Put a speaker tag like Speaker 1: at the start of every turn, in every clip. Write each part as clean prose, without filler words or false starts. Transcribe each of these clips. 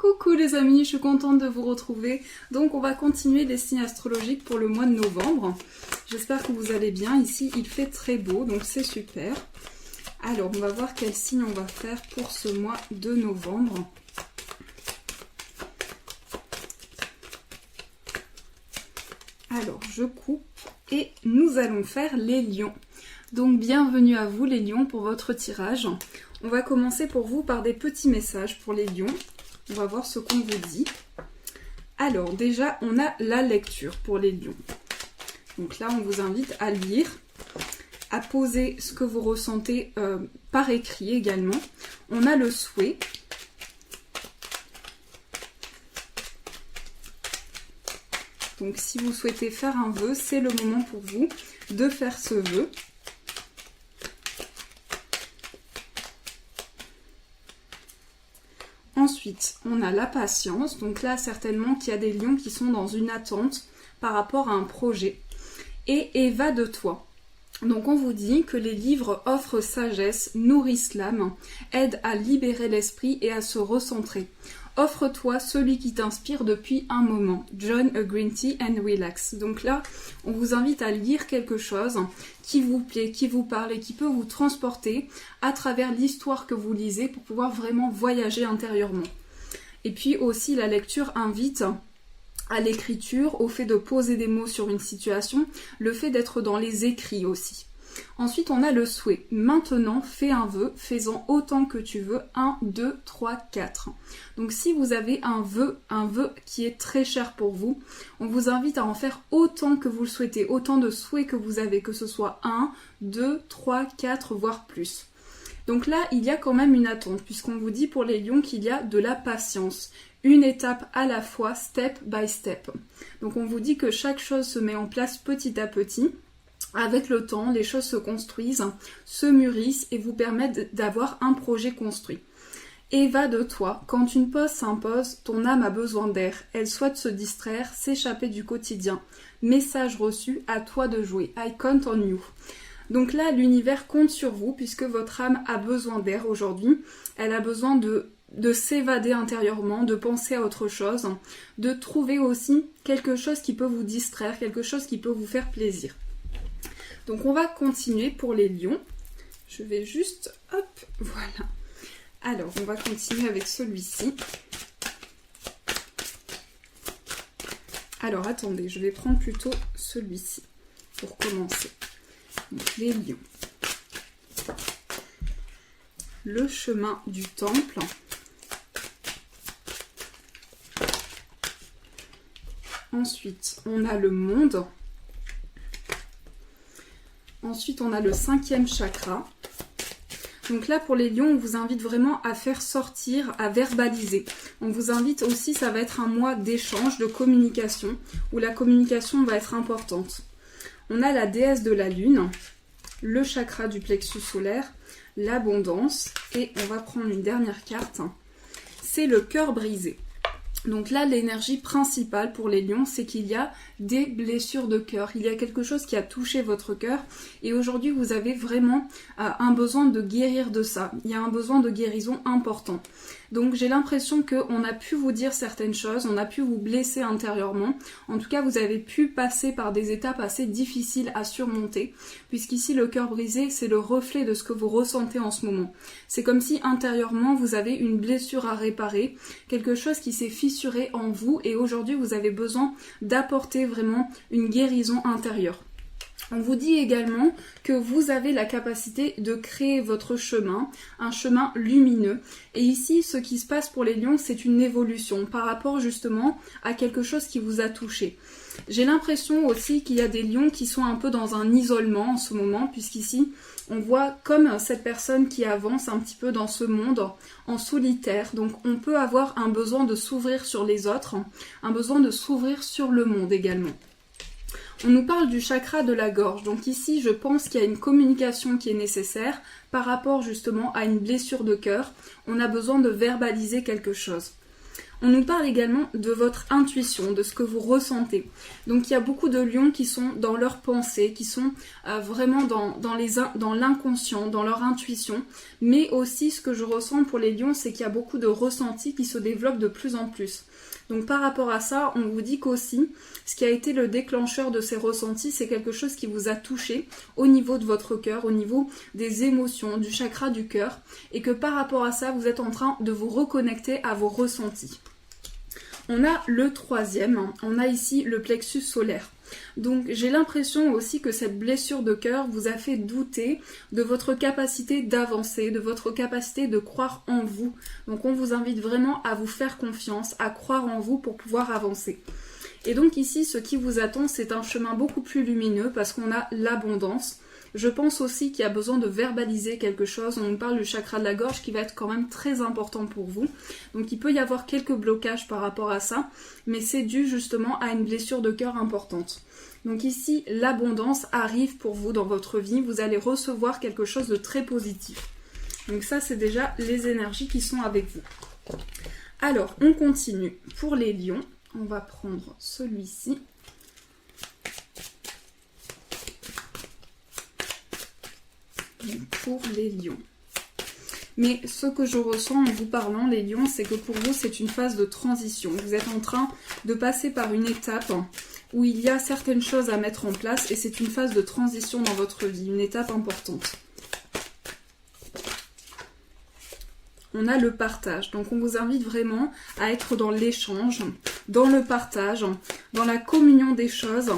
Speaker 1: Coucou les amis, je suis contente de vous retrouver. Donc on va continuer les signes astrologiques pour le mois de novembre. J'espère que vous allez bien. Ici il fait très beau, donc c'est super. Alors on va voir quel signe on va faire pour ce mois de novembre. Alors je coupe et nous allons faire les lions. Donc bienvenue à vous les lions pour votre tirage. On va commencer pour vous par des petits messages pour les lions. On va voir ce qu'on vous dit. Alors déjà on a la lecture pour les lions. Donc là on vous invite à lire, à poser ce que vous ressentez par écrit également. On a le souhait. Donc si vous souhaitez faire un vœu, c'est le moment pour vous de faire ce vœu. Ensuite, on a la patience. Donc là, certainement qu'il y a des lions qui sont dans une attente par rapport à un projet. Et va de toi. Donc on vous dit que les livres offrent sagesse, nourrissent l'âme, aident à libérer l'esprit et à se recentrer. Offre-toi celui qui t'inspire depuis un moment. Join a green tea and relax. Donc là, on vous invite à lire quelque chose qui vous plaît, qui vous parle et qui peut vous transporter à travers l'histoire que vous lisez pour pouvoir vraiment voyager intérieurement. Et puis aussi, la lecture invite à l'écriture, au fait de poser des mots sur une situation, le fait d'être dans les écrits aussi. Ensuite, on a le souhait. Maintenant, fais un vœu, fais-en autant que tu veux. 1, 2, 3, 4. Donc si vous avez un vœu qui est très cher pour vous, on vous invite à en faire autant que vous le souhaitez, autant de souhaits que vous avez, que ce soit 1, 2, 3, 4, voire plus. Donc là, il y a quand même une attente, puisqu'on vous dit pour les lions qu'il y a de la patience. Une étape à la fois, step by step. Donc on vous dit que chaque chose se met en place petit à petit. Avec le temps, les choses se construisent, se mûrissent et vous permettent d'avoir un projet construit. Et va de toi, quand une pause s'impose, ton âme a besoin d'air. Elle souhaite se distraire, s'échapper du quotidien. Message reçu, à toi de jouer. I count on you. Donc là, l'univers compte sur vous puisque votre âme a besoin d'air aujourd'hui. Elle a besoin de s'évader intérieurement, de penser à autre chose, de trouver aussi quelque chose qui peut vous distraire, quelque chose qui peut vous faire plaisir. Donc on va continuer pour les lions. Je vais juste, hop, voilà. Alors on va continuer avec celui-ci. Alors attendez, je vais prendre plutôt celui-ci pour commencer. Donc les lions. Le chemin du temple. Ensuite, on a le monde. Ensuite, on a le 5e chakra. Donc là, pour les lions, on vous invite vraiment à faire sortir, à verbaliser. On vous invite aussi, ça va être un mois d'échange, de communication, où la communication va être importante. On a la déesse de la lune, le chakra du plexus solaire, l'abondance, et on va prendre une dernière carte. C'est le cœur brisé. Donc là, l'énergie principale pour les lions, c'est qu'il y a des blessures de cœur. Il y a quelque chose qui a touché votre cœur et aujourd'hui, vous avez vraiment un besoin de guérir de ça. Il y a un besoin de guérison important. Donc j'ai l'impression qu'on a pu vous dire certaines choses, on a pu vous blesser intérieurement. En tout cas, vous avez pu passer par des étapes assez difficiles à surmonter, puisqu'ici, le cœur brisé, c'est le reflet de ce que vous ressentez en ce moment. C'est comme si intérieurement, vous avez une blessure à réparer, quelque chose qui s'est fissuré en vous et aujourd'hui, vous avez besoin d'apporter vraiment une guérison intérieure. On vous dit également que vous avez la capacité de créer votre chemin, un chemin lumineux. Et ici, ce qui se passe pour les lions, c'est une évolution par rapport justement à quelque chose qui vous a touché. J'ai l'impression aussi qu'il y a des lions qui sont un peu dans un isolement en ce moment, puisqu'ici, on voit comme cette personne qui avance un petit peu dans ce monde en solitaire. Donc on peut avoir un besoin de s'ouvrir sur les autres, un besoin de s'ouvrir sur le monde également. On nous parle du chakra de la gorge, donc ici je pense qu'il y a une communication qui est nécessaire par rapport justement à une blessure de cœur. On a besoin de verbaliser quelque chose.
Speaker 2: On nous parle également de votre intuition, de ce que vous ressentez. Donc il y a beaucoup de lions qui sont dans leurs pensées, qui sont vraiment dans l'inconscient, dans leur intuition. Mais aussi ce que je ressens pour les lions, c'est qu'il y a beaucoup de ressentis qui se développent de plus en plus. Donc par rapport à ça, on vous dit qu'aussi, ce qui a été le déclencheur de ces ressentis, c'est quelque chose qui vous a touché au niveau de votre cœur, au niveau des émotions, du chakra du cœur, et que par rapport à ça, vous êtes en train de vous reconnecter à vos ressentis. On a le troisième, on a ici le plexus solaire. Donc j'ai l'impression aussi que cette blessure de cœur vous a fait douter de votre capacité d'avancer, de votre capacité de croire en vous. Donc on vous invite vraiment à vous faire confiance, à croire en vous pour pouvoir avancer. Et donc ici, ce qui vous attend, c'est un chemin beaucoup plus lumineux parce qu'on a l'abondance. Je pense aussi qu'il y a besoin de verbaliser quelque chose. On nous parle du chakra de la gorge qui va être quand même très important pour vous. Donc il peut y avoir quelques blocages par rapport à ça, mais c'est dû justement à une blessure de cœur importante. Donc ici, l'abondance arrive pour vous dans votre vie. Vous allez recevoir quelque chose de très positif. Donc ça, c'est déjà les énergies qui sont avec vous. Alors, on continue. Pour les lions, on va prendre celui-ci. Pour les lions. Mais ce que je ressens en vous parlant, les lions, c'est que pour vous, c'est une phase de transition. Vous êtes en train de passer par une étape où il y a certaines choses à mettre en place et c'est une phase de transition dans votre vie, une étape importante. On a le partage. Donc on vous invite vraiment à être dans l'échange, dans le partage, dans la communion des choses.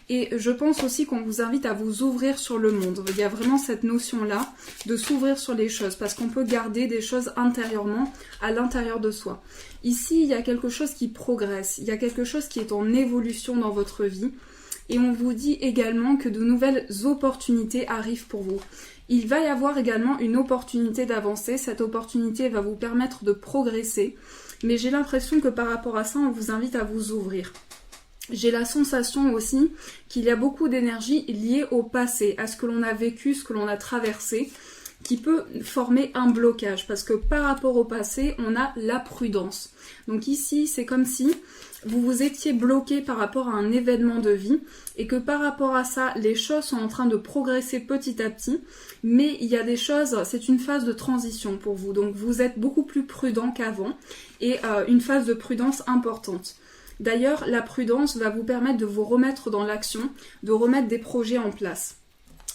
Speaker 2: Et je pense aussi qu'on vous invite à vous ouvrir sur le monde. Il y a vraiment cette notion-là de s'ouvrir sur les choses parce qu'on peut garder des choses intérieurement à l'intérieur de soi. Ici, il y a quelque chose qui progresse. Il y a quelque chose qui est en évolution dans votre vie. Et on vous dit également que de nouvelles opportunités arrivent pour vous. Il va y avoir également une opportunité d'avancer. Cette opportunité va vous permettre de progresser. Mais j'ai l'impression que par rapport à ça, on vous invite à vous ouvrir. J'ai la sensation aussi qu'il y a beaucoup d'énergie liée au passé, à ce que l'on a vécu, ce que l'on a traversé, qui peut former un blocage. Parce que par rapport au passé, on a la prudence. Donc ici, c'est comme si vous vous étiez bloqué par rapport à un événement de vie et que par rapport à ça, les choses sont en train de progresser petit à petit, mais il y a des choses, c'est une phase de transition pour vous, donc vous êtes beaucoup plus prudent qu'avant et une phase de prudence importante. D'ailleurs, la prudence va vous permettre de vous remettre dans l'action, de remettre des projets en place.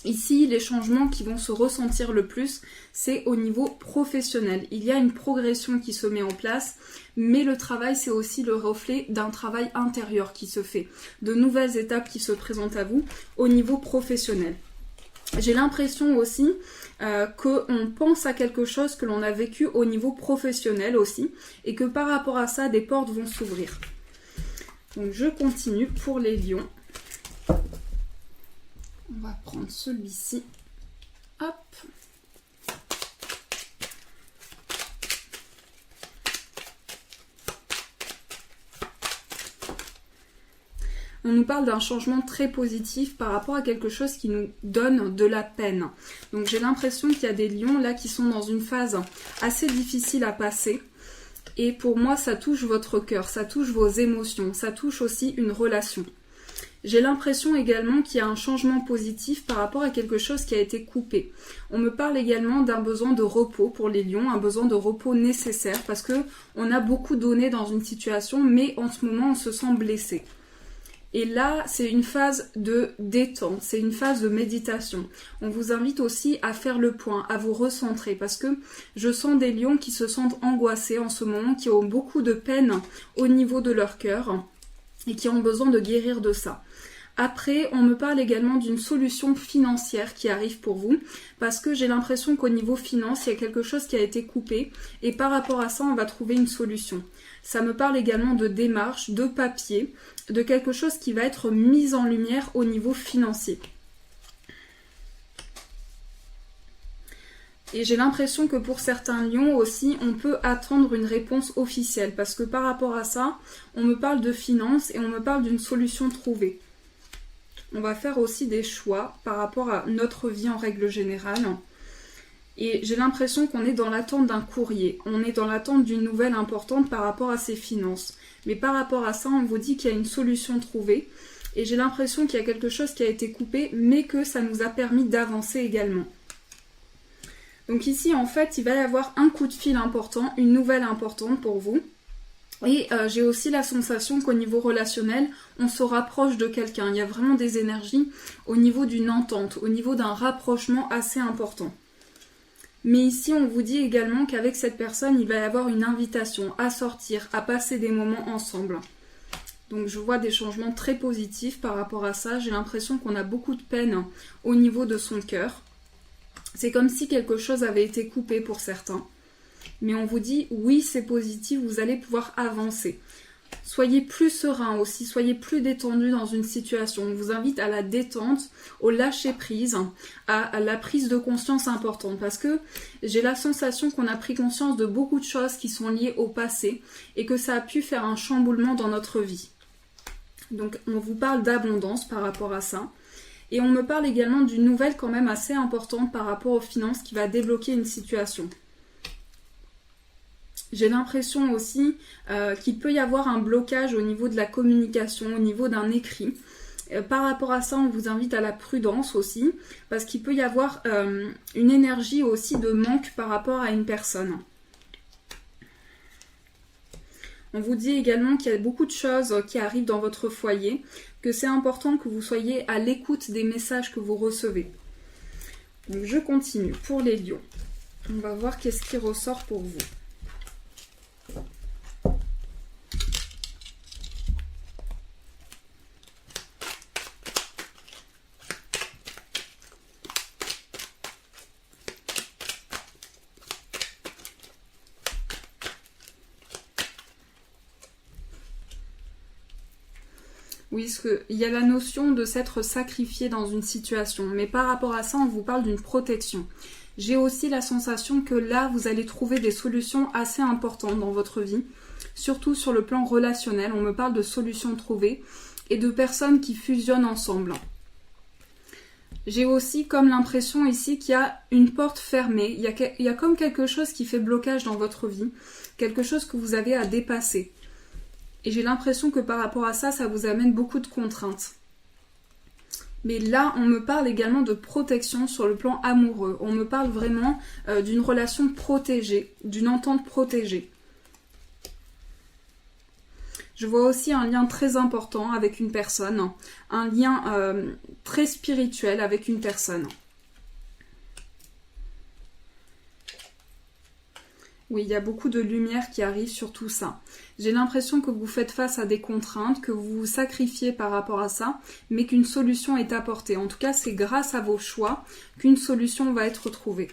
Speaker 2: Ici, les changements qui vont se ressentir le plus, c'est au niveau professionnel. Il y a une progression qui se met en place, mais le travail, c'est aussi le reflet d'un travail intérieur qui se fait, de nouvelles étapes qui se présentent à vous au niveau professionnel. J'ai l'impression aussi qu'on pense à quelque chose que l'on a vécu au niveau professionnel aussi, et que par rapport à ça, des portes vont s'ouvrir. Donc je continue pour les lions. On va prendre celui-ci. Hop. On nous parle d'un changement très positif par rapport à quelque chose qui nous donne de la peine. Donc j'ai l'impression qu'il y a des lions là qui sont dans une phase assez difficile à passer. Et pour moi, ça touche votre cœur, ça touche vos émotions, ça touche aussi une relation. J'ai l'impression également qu'il y a un changement positif par rapport à quelque chose qui a été coupé. On me parle également d'un besoin de repos pour les lions, un besoin de repos nécessaire parce que on a beaucoup donné dans une situation, mais en ce moment on se sent blessé. Et là, c'est une phase de détente, c'est une phase de méditation. On vous invite aussi à faire le point, à vous recentrer parce que je sens des lions qui se sentent angoissés en ce moment, qui ont beaucoup de peine au niveau de leur cœur et qui ont besoin de guérir de ça. Après, on me parle également d'une solution financière qui arrive pour vous parce que j'ai l'impression qu'au niveau finance, il y a quelque chose qui a été coupé et par rapport à ça, on va trouver une solution. Ça me parle également de démarches, de papier, de quelque chose qui va être mis en lumière au niveau financier. Et j'ai l'impression que pour certains lions aussi, on peut attendre une réponse officielle parce que par rapport à ça, on me parle de finances et on me parle d'une solution trouvée. On va faire aussi des choix par rapport à notre vie en règle générale.
Speaker 1: Et j'ai l'impression qu'on est dans l'attente d'un courrier, on est dans l'attente d'une nouvelle importante par rapport à ses finances. Mais par rapport à ça, on vous dit qu'il y a une solution trouvée. Et j'ai l'impression qu'il y a quelque chose qui a été coupé, mais que ça nous a permis d'avancer également. Donc ici, en fait, il va y avoir un coup de fil important, une nouvelle importante pour vous. Et j'ai aussi la sensation qu'au niveau relationnel, on se rapproche de quelqu'un. Il y a vraiment des énergies au niveau d'une entente, au niveau d'un rapprochement assez important. Mais ici, on vous dit également qu'avec cette personne, il va y avoir une invitation à sortir, à passer des moments ensemble. Donc je vois des changements très positifs par rapport à ça. J'ai l'impression qu'on a beaucoup de peine au niveau de son cœur. C'est comme si quelque chose avait été coupé pour certains. Mais on vous dit, oui, c'est positif, vous allez pouvoir avancer. Soyez plus serein aussi, soyez plus détendu dans une situation. On vous invite à la détente, au lâcher-prise, à la prise de conscience importante. Parce que j'ai la sensation qu'on a pris conscience de beaucoup de choses qui sont liées au passé et que ça a pu faire un chamboulement dans notre vie. Donc on vous parle d'abondance par rapport à ça. Et on me parle également d'une nouvelle quand même assez importante par rapport aux finances qui va débloquer une situation. J'ai l'impression aussi qu'il peut y avoir un blocage au niveau de la communication, au niveau d'un écrit. Par rapport à ça, on vous invite à la prudence aussi, parce qu'il peut y avoir une énergie aussi de manque par rapport à une personne. On vous dit également qu'il y a beaucoup de choses qui arrivent dans votre foyer, que c'est important que vous soyez à l'écoute des messages que vous recevez. Donc je continue pour les lions. On va voir qu'est-ce qui ressort pour vous. Oui, parce qu'il y a la notion de s'être sacrifié dans une situation. Mais par rapport à ça, on vous parle d'une protection. J'ai aussi la sensation que là, vous allez trouver des solutions assez importantes dans votre vie. Surtout sur le plan relationnel. On me parle de solutions trouvées et de personnes qui fusionnent ensemble. J'ai aussi comme l'impression ici qu'il y a une porte fermée. Il y a comme quelque chose qui fait blocage dans votre vie. Quelque chose que vous avez à dépasser. Et j'ai l'impression que par rapport à ça, ça vous amène beaucoup de contraintes. Mais là, on me parle également de protection sur le plan amoureux. On me parle vraiment d'une relation protégée, d'une entente protégée. Je vois aussi un lien très important avec une personne, un lien très spirituel avec une personne. Oui, il y a beaucoup de lumière qui arrive sur tout ça. J'ai l'impression que vous faites face à des contraintes, que vous vous sacrifiez par rapport à ça, mais qu'une solution est apportée. En tout cas, c'est grâce à vos choix qu'une solution va être trouvée.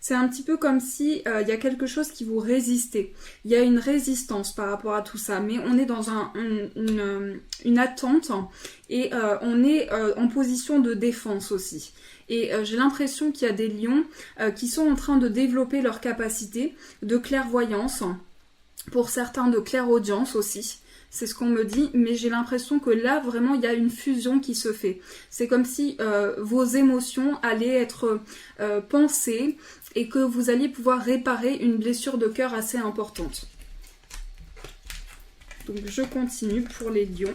Speaker 1: C'est un petit peu comme si il y a quelque chose qui vous résistait. Il y a une résistance par rapport à tout ça, mais on est dans une attente et on est en position de défense aussi. Et j'ai l'impression qu'il y a des lions qui sont en train de développer leur capacité de clairvoyance, pour certains de clairaudience aussi. C'est ce qu'on me dit, mais j'ai l'impression que là, vraiment, il y a une fusion qui se fait. C'est comme si vos émotions allaient être pensées et que vous alliez pouvoir réparer une blessure de cœur assez importante. Donc, je continue pour les lions.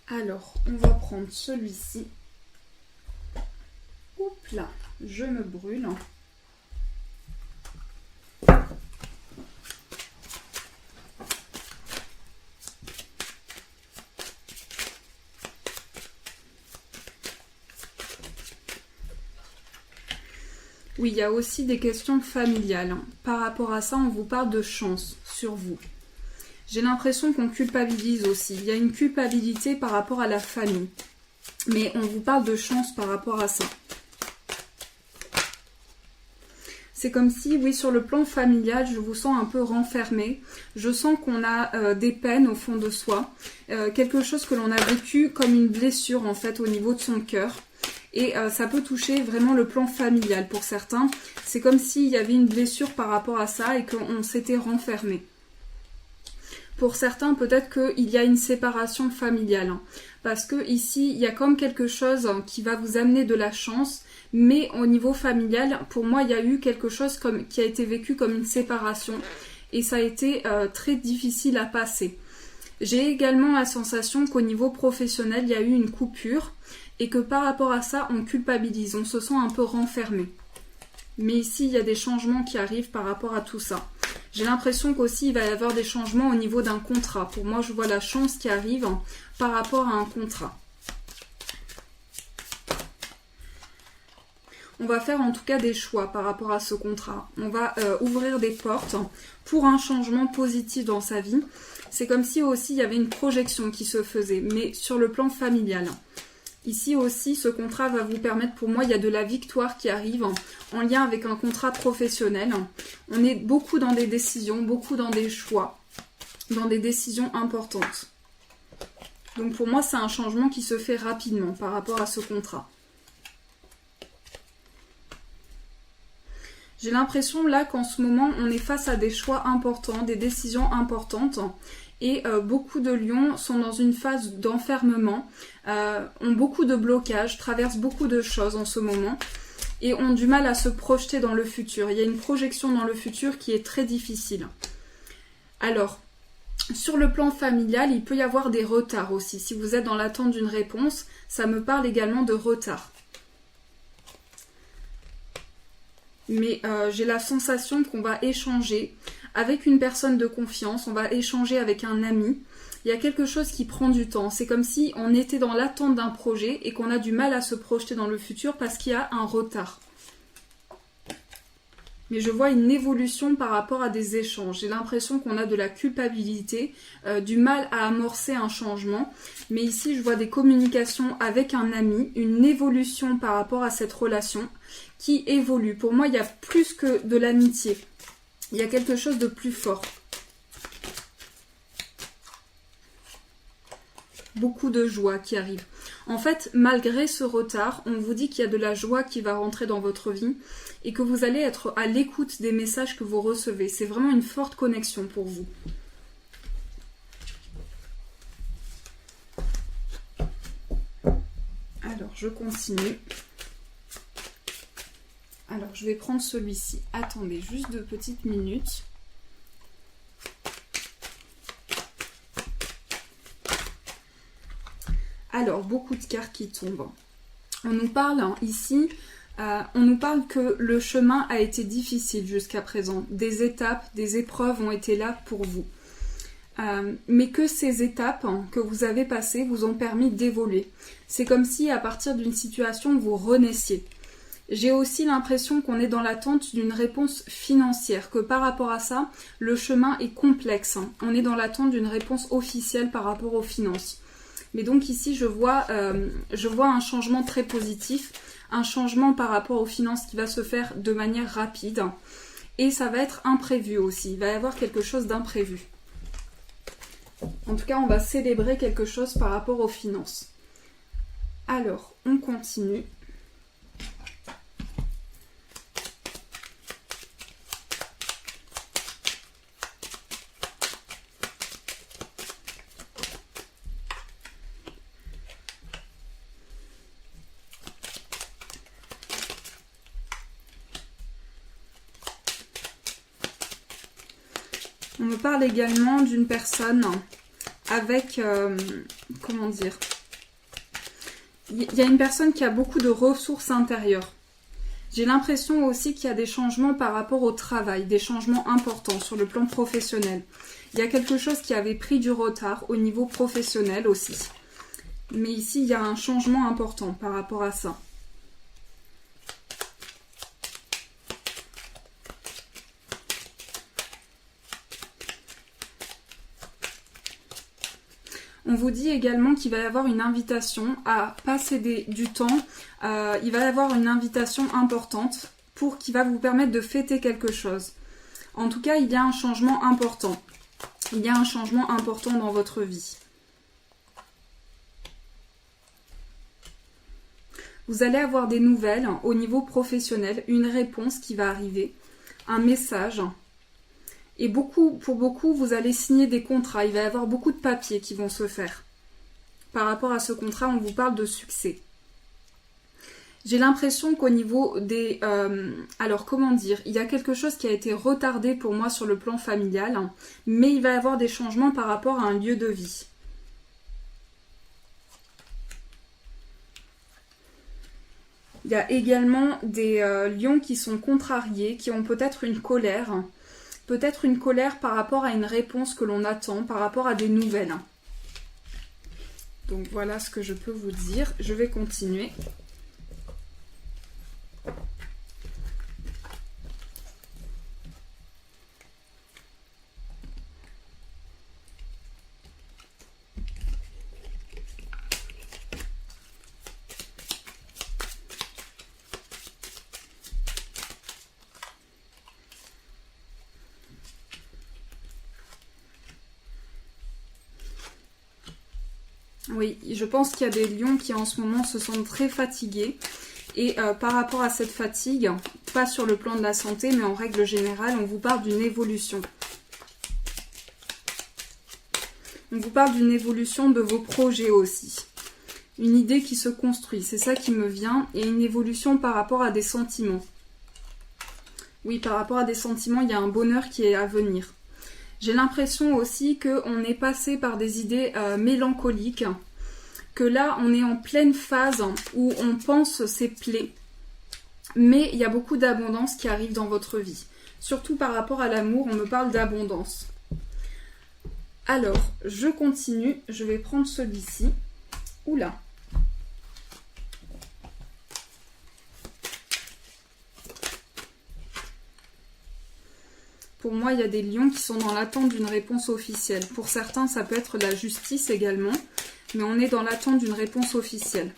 Speaker 1: Alors, on va prendre celui-ci. Oups là, je me brûle. Oui, il y a aussi des questions familiales. Par rapport à ça, on vous parle de chance sur vous. J'ai l'impression qu'on culpabilise aussi. Il y a une culpabilité par rapport à la famille. Mais on vous parle de chance par rapport à ça. C'est comme si, oui, sur le plan familial, je vous sens un peu renfermé. Je sens qu'on a des peines au fond de soi. Quelque chose que l'on a vécu comme une blessure, en fait, au niveau de son cœur. Et ça peut toucher vraiment le plan familial pour certains. C'est comme s'il y avait une blessure par rapport à ça et qu'on s'était renfermé. Pour certains, peut-être qu'il y a une séparation familiale. Parce que ici, il y a comme quelque chose qui va vous amener de la chance. Mais au niveau familial, pour moi, il y a eu quelque chose qui a été vécu comme une séparation. Et ça a été très difficile à passer. J'ai également la sensation qu'au niveau professionnel, il y a eu une coupure. Et que par rapport à ça, on culpabilise, on se sent un peu renfermé. Mais ici, il y a des changements qui arrivent par rapport à tout ça. J'ai l'impression qu'aussi, il va y avoir des changements au niveau d'un contrat. Pour moi, je vois la chance qui arrive par rapport à un contrat. On va faire en tout cas des choix par rapport à ce contrat. On va ouvrir des portes pour un changement positif dans sa vie. C'est comme si aussi il y avait une projection qui se faisait, mais sur le plan familial. Ici aussi, ce contrat va vous permettre, pour moi, il y a de la victoire qui arrive en lien avec un contrat professionnel. On est beaucoup dans des décisions, beaucoup dans des choix, dans des décisions importantes. Donc pour moi, c'est un changement qui se fait rapidement par rapport à ce contrat. J'ai l'impression là qu'en ce moment, on est face à des choix importants, des décisions importantes. Et beaucoup de lions sont dans une phase d'enfermement, ont beaucoup de blocages, traversent beaucoup de choses en ce moment et ont du mal à se projeter dans le futur. Il y a une projection dans le futur qui est très difficile. Alors, sur le plan familial, il peut y avoir des retards aussi. Si vous êtes dans l'attente d'une réponse, ça me parle également de retard. Mais j'ai la sensation qu'on va échanger avec une personne de confiance, on va échanger avec un ami. Il y a quelque chose qui prend du temps. C'est comme si on était dans l'attente d'un projet et qu'on a du mal à se projeter dans le futur parce qu'il y a un retard. Mais je vois une évolution par rapport à des échanges. J'ai l'impression qu'on a de la culpabilité, du mal à amorcer un changement. Mais ici, je vois des communications avec un ami, une évolution par rapport à cette relation qui évolue. Pour moi, il y a plus que de l'amitié. Il y a quelque chose de plus fort. Beaucoup de joie qui arrive. En fait, malgré ce retard, on vous dit qu'il y a de la joie qui va rentrer dans votre vie et que vous allez être à l'écoute des messages que vous recevez. C'est vraiment une forte connexion pour vous. Alors, je continue. Alors, je vais prendre celui-ci. Attendez juste 2 petites minutes. Alors, beaucoup de cartes qui tombent. On nous parle ici, on nous parle que le chemin a été difficile jusqu'à présent. Des étapes, des épreuves ont été là pour vous. Mais que ces étapes que vous avez passées vous ont permis d'évoluer. C'est comme si à partir d'une situation, vous renaissiez. J'ai aussi l'impression qu'on est dans l'attente d'une réponse financière, que par rapport à ça, le chemin est complexe. On est dans l'attente d'une réponse officielle par rapport aux finances. Mais donc ici, je vois un changement très positif, un changement par rapport aux finances qui va se faire de manière rapide. Et ça va être imprévu aussi, il va y avoir quelque chose d'imprévu. En tout cas, on va célébrer quelque chose par rapport aux finances. Alors, on continue. On me parle également d'une personne avec, comment dire, il y a une personne qui a beaucoup de ressources intérieures. J'ai l'impression aussi qu'il y a des changements par rapport au travail, des changements importants sur le plan professionnel. Il y a quelque chose qui avait pris du retard au niveau professionnel aussi. Mais ici, il y a un changement important par rapport à ça. On vous dit également qu'il va y avoir une invitation à passer du temps. Il va y avoir une invitation importante qui va vous permettre de fêter quelque chose. En tout cas, il y a un changement important. Il y a un changement important dans votre vie. Vous allez avoir des nouvelles au niveau professionnel, une réponse qui va arriver, un message. Et pour beaucoup, vous allez signer des contrats. Il va y avoir beaucoup de papiers qui vont se faire. Par rapport à ce contrat, on vous parle de succès. J'ai l'impression qu'au niveau des... alors, comment dire? Il y a quelque chose qui a été retardé pour moi sur le plan familial, hein, mais il va y avoir des changements par rapport à un lieu de vie. Il y a également des lions qui sont contrariés, qui ont peut-être une colère. Peut-être une colère par rapport à une réponse que l'on attend, par rapport à des nouvelles. Donc voilà ce que je peux vous dire. Je vais continuer. Oui, je pense qu'il y a des lions qui en ce moment se sentent très fatigués. Et par rapport à cette fatigue, pas sur le plan de la santé, mais en règle générale, on vous parle d'une évolution. On vous parle d'une évolution de vos projets aussi. Une idée qui se construit, c'est ça qui me vient. Et une évolution par rapport à des sentiments. Oui, par rapport à des sentiments, il y a un bonheur qui est à venir. J'ai l'impression aussi qu'on est passé par des idées mélancoliques, que là on est en pleine phase où on pense ses plaies, mais il y a beaucoup d'abondance qui arrive dans votre vie. Surtout par rapport à l'amour, on me parle d'abondance. Alors, je continue, je vais prendre celui-ci. Oula! Pour moi, il y a des lions qui sont dans l'attente d'une réponse officielle. Pour certains, ça peut être la justice également, mais on est dans l'attente d'une réponse officielle.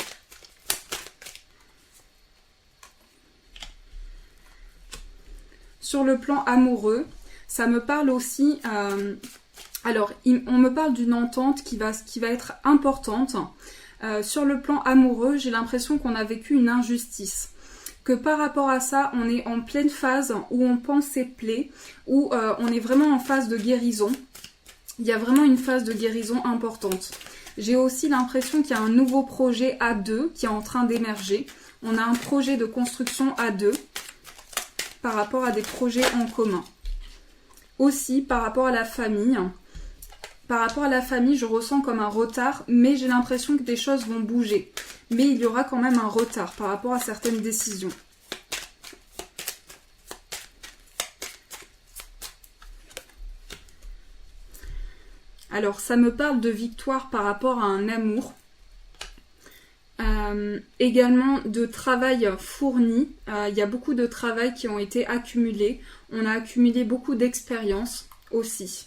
Speaker 1: Sur le plan amoureux, ça me parle aussi... on me parle d'une entente qui va être importante. Sur le plan amoureux, j'ai l'impression qu'on a vécu une injustice. Que par rapport à ça, on est en pleine phase où on pense ses plaies, où on est vraiment en phase de guérison. Il y a vraiment une phase de guérison importante. J'ai aussi l'impression qu'il y a un nouveau projet à deux qui est en train d'émerger. On a un projet de construction à deux par rapport à des projets en commun. Aussi, par rapport à la famille. Par rapport à la famille, je ressens comme un retard, mais j'ai l'impression que des choses vont bouger. Mais il y aura quand même un retard par rapport à certaines décisions. Alors, ça me parle de victoire par rapport à un amour. Également de travail fourni. Il y a beaucoup de travail qui ont été accumulés. On a accumulé beaucoup d'expérience aussi.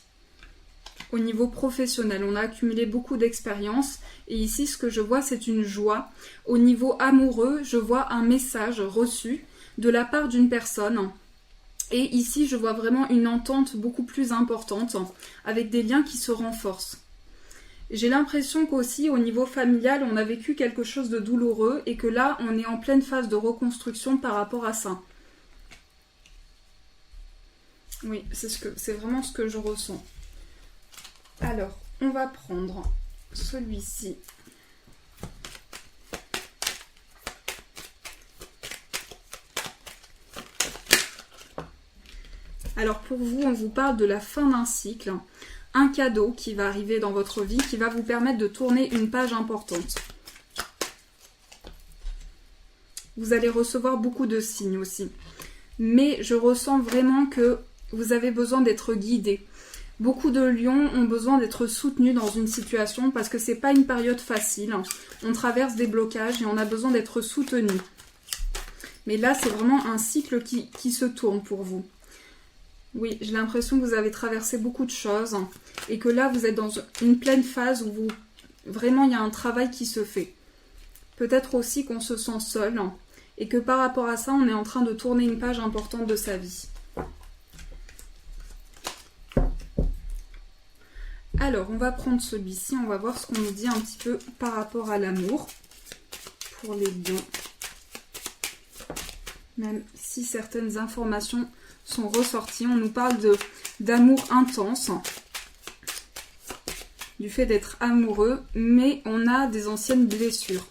Speaker 1: Au niveau professionnel, on a accumulé beaucoup d'expérience et ici ce que je vois c'est une joie. Au niveau amoureux, je vois un message reçu de la part d'une personne et ici je vois vraiment une entente beaucoup plus importante avec des liens qui se renforcent. J'ai l'impression qu'aussi au niveau familial on a vécu quelque chose de douloureux et que là on est en pleine phase de reconstruction par rapport à ça. Oui, c'est vraiment ce que je ressens. Alors, on va prendre celui-ci. Alors pour vous, on vous parle de la fin d'un cycle, un cadeau qui va arriver dans votre vie, qui va vous permettre de tourner une page importante. Vous allez recevoir beaucoup de signes aussi. Mais je ressens vraiment que vous avez besoin d'être guidé. Beaucoup de lions ont besoin d'être soutenus dans une situation parce que c'est pas une période facile. On traverse des blocages et on a besoin d'être soutenu. Mais là, c'est vraiment un cycle qui se tourne pour vous. Oui, j'ai l'impression que vous avez traversé beaucoup de choses et que là, vous êtes dans une pleine phase où vraiment il y a un travail qui se fait. Peut-être aussi qu'on se sent seul et que par rapport à ça, on est en train de tourner une page importante de sa vie. Alors, on va prendre celui-ci, on va voir ce qu'on nous dit un petit peu par rapport à l'amour pour les lions. Même si certaines informations sont ressorties, on nous parle d'amour intense, du fait d'être amoureux, mais on a des anciennes blessures.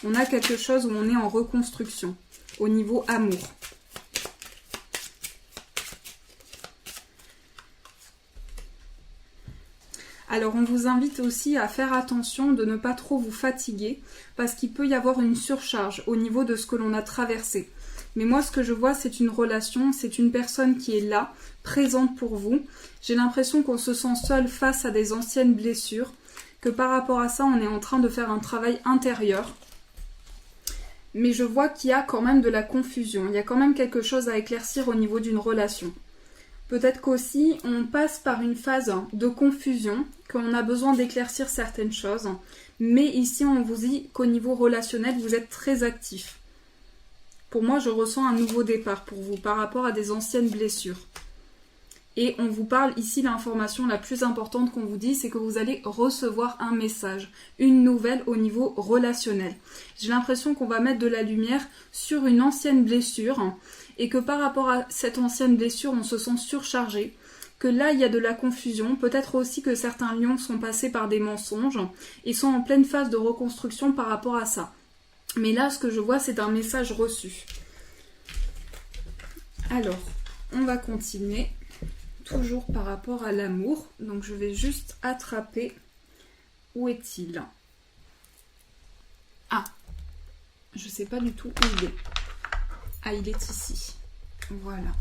Speaker 1: On a quelque chose où on est en reconstruction, au niveau amour. Alors on vous invite aussi à faire attention de ne pas trop vous fatiguer, parce qu'il peut y avoir une surcharge au niveau de ce que l'on a traversé. Mais moi ce que je vois c'est une relation, c'est une personne qui est là, présente pour vous. J'ai l'impression qu'on se sent seul face à des anciennes blessures, que par rapport à ça on est en train de faire un travail intérieur. Mais je vois qu'il y a quand même de la confusion, il y a quand même quelque chose à éclaircir au niveau d'une relation. Peut-être qu'aussi on passe par une phase de confusion, qu'on a besoin d'éclaircir certaines choses. Mais ici on vous dit qu'au niveau relationnel vous êtes très actif. Pour moi je ressens un nouveau départ pour vous par rapport à des anciennes blessures. Et on vous parle ici, l'information la plus importante qu'on vous dit, c'est que vous allez recevoir un message, une nouvelle au niveau relationnel. J'ai l'impression qu'on va mettre de la lumière sur une ancienne blessure et que par rapport à cette ancienne blessure, on se sent surchargé, que là, il y a de la confusion. Peut-être aussi que certains lions sont passés par des mensonges et sont en pleine phase de reconstruction par rapport à ça. Mais là, ce que je vois, c'est un message reçu. Alors, on va continuer. Toujours par rapport à l'amour. Donc je vais juste attraper. Où est-il? Ah, je sais pas du tout où il est. Ah, il est ici. Voilà.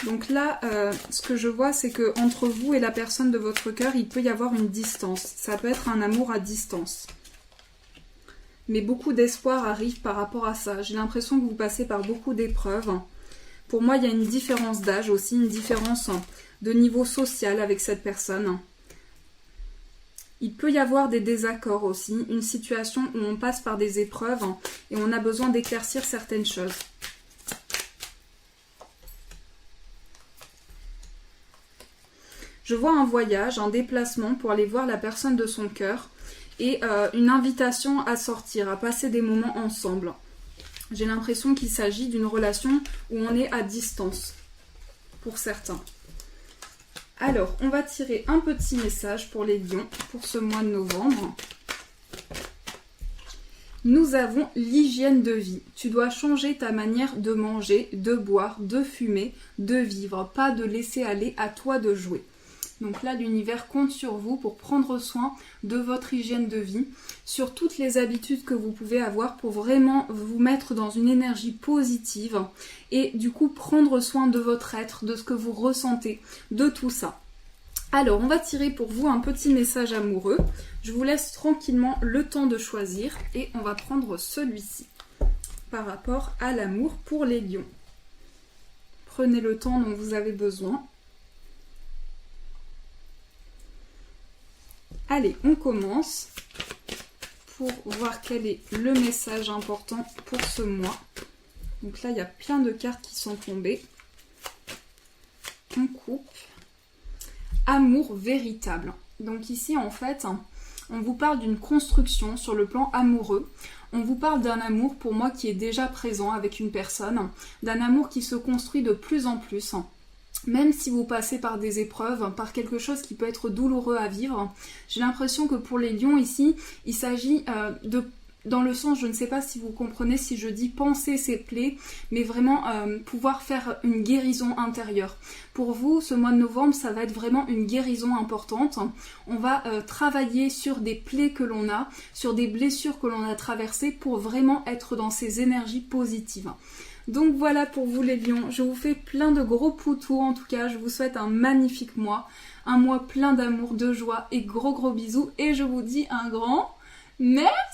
Speaker 1: Donc là, ce que je vois, c'est que entre vous et la personne de votre cœur, il peut y avoir une distance. Ça peut être un amour à distance. Mais beaucoup d'espoir arrive par rapport à ça. J'ai l'impression que vous passez par beaucoup d'épreuves. Pour moi, il y a une différence d'âge aussi, une différence de niveau social avec cette personne. Il peut y avoir des désaccords aussi, une situation où on passe par des épreuves et on a besoin d'éclaircir certaines choses. Je vois un voyage, un déplacement pour aller voir la personne de son cœur et une invitation à sortir, à passer des moments ensemble. J'ai l'impression qu'il s'agit d'une relation où on est à distance, pour certains. Alors, on va tirer un petit message pour les lions pour ce mois de novembre. Nous avons l'hygiène de vie. Tu dois changer ta manière de manger, de boire, de fumer, de vivre, pas de laisser aller, à toi de jouer. Donc là, l'univers compte sur vous pour prendre soin de votre hygiène de vie, sur toutes les habitudes que vous pouvez avoir pour vraiment vous mettre dans une énergie positive et du coup prendre soin de votre être, de ce que vous ressentez, de tout ça. Alors, on va tirer pour vous un petit message amoureux. Je vous laisse tranquillement le temps de choisir et on va prendre celui-ci par rapport à l'amour pour les lions. Prenez le temps dont vous avez besoin. Allez, on commence pour voir quel est le message important pour ce mois. Donc là, il y a plein de cartes qui sont tombées. On coupe. Amour véritable. Donc ici, en fait, on vous parle d'une construction sur le plan amoureux. On vous parle d'un amour, pour moi, qui est déjà présent avec une personne. D'un amour qui se construit de plus en plus. Même si vous passez par des épreuves, par quelque chose qui peut être douloureux à vivre, j'ai l'impression que pour les lions ici, il s'agit dans le sens, je ne sais pas si vous comprenez si je dis penser ses plaies, mais vraiment pouvoir faire une guérison intérieure. Pour vous, ce mois de novembre, ça va être vraiment une guérison importante. On va travailler sur des plaies que l'on a, sur des blessures que l'on a traversées pour vraiment être dans ces énergies positives. Donc voilà pour vous les lions, je vous fais plein de gros poutous en tout cas, je vous souhaite un magnifique mois, un mois plein d'amour, de joie et gros bisous et je vous dis un grand merci.